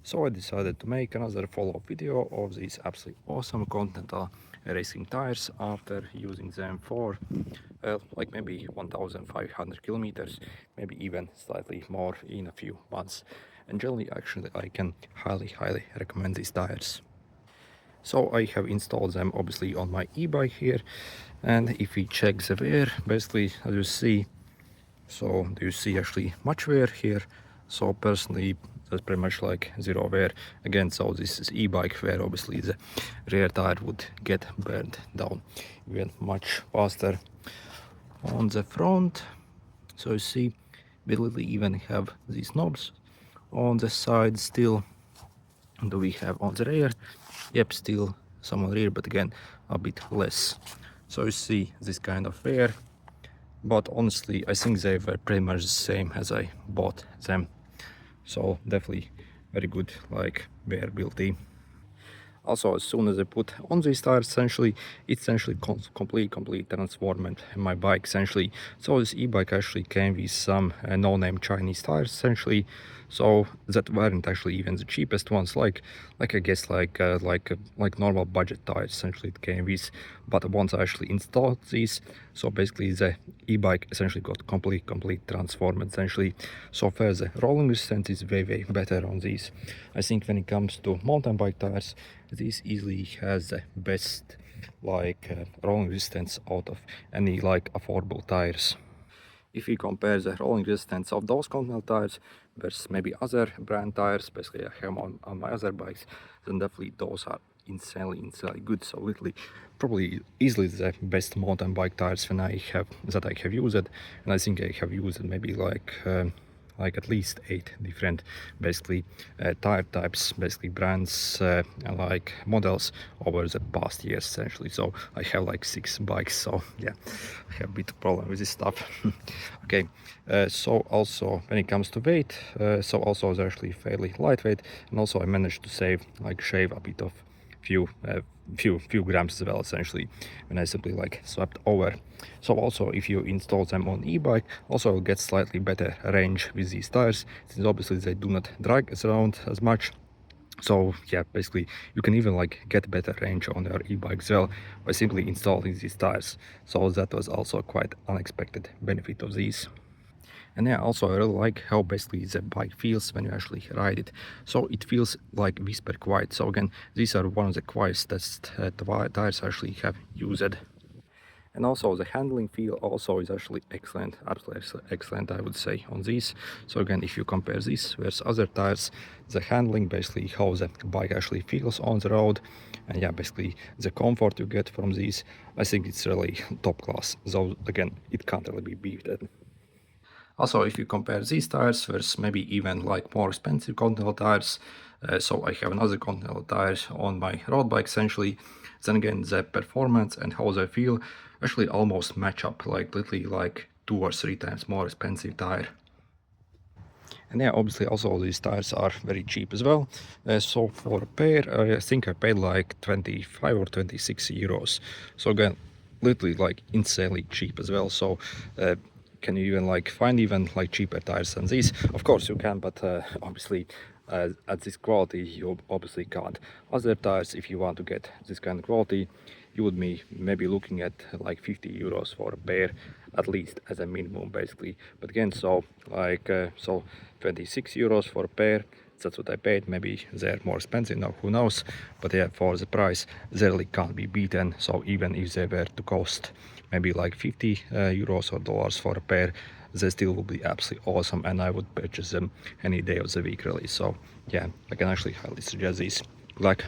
So I decided to make another follow-up video of these absolutely awesome Continental racing tires after using them for like maybe 1500 kilometers, maybe even slightly more in a few months. And generally, actually, I can highly recommend these tires. So I have installed them obviously on my e-bike here, and if we check the wear, basically as you see, so do you see actually much wear here? So personally, that's pretty much like zero wear. Again, so this is e-bike where obviously the rear tire would get burned down even much faster. On the front, so you see, we literally even have these knobs. On the side still, do we have on the rear? Yep, still some on the rear, but again, a bit less. So you see this kind of wear. But honestly, I think they were pretty much the same as I bought them. So definitely very good like wearability. Also, as soon as I put on these tires, essentially, it's essentially complete transformed my bike essentially. So this e-bike actually came with some no-name Chinese tires essentially. So that weren't actually even the cheapest ones, like I guess like normal budget tires essentially it came with. But once I actually installed these, so basically the e-bike essentially got complete transformed essentially. So far the rolling resistance is way better on these. I think when it comes to mountain bike tires, this easily has the best rolling resistance out of any like affordable tires. If we compare the rolling resistance of those Continental tires versus maybe other brand tires, basically I have on my other bikes, then definitely those are insanely good. So literally probably easily the best mountain bike tires when I have used it, and I think I have used maybe like at least 8 different basically tire types, basically brands like models over the past years essentially. So I have like 6 bikes, so yeah, I have a bit of problem with this stuff. Okay, so also when it comes to weight, so also it's actually fairly lightweight, and also I managed to shave a bit of few grams as well essentially when I simply like swapped over. So also if you install them on e-bike, also you'll get slightly better range with these tires, since obviously they do not drag us around as much. So yeah, basically you can even like get better range on your e-bike as well by simply installing these tires. So that was also quite unexpected benefit of these. And yeah, also I really like how basically the bike feels when you actually ride it. So it feels like whisper quiet. So again, these are one of the quietest tires I actually have used. And also the handling feel also is actually excellent, absolutely excellent I would say on these. So again, if you compare this versus other tires, the handling, basically how the bike actually feels on the road, and yeah, basically the comfort you get from these, I think it's really top class. So again, it can't really be beat. Also, if you compare these tires versus maybe even like more expensive Continental tires, so I have another Continental tires on my road bike essentially, then again the performance and how they feel actually almost match up, like literally like 2 or 3 times more expensive tire. And yeah, obviously also these tires are very cheap as well. So for a pair, I think I paid like 25 or 26 euros. So again, literally like insanely cheap as well. So can you even like find even like cheaper tires than these? Of course you can, but obviously at this quality you obviously can't. Other tires, if you want to get this kind of quality, you would be maybe looking at like 50 euros for a pair, at least as a minimum basically. But again, so like so 26 euros for a pair, that's what I paid. Maybe they're more expensive now, who knows, but yeah, for the price they really can't be beaten. So even if they were to cost maybe like 50 euros or dollars for a pair, they still will be absolutely awesome, and I would purchase them any day of the week really. So yeah, I can actually highly suggest these. Good luck.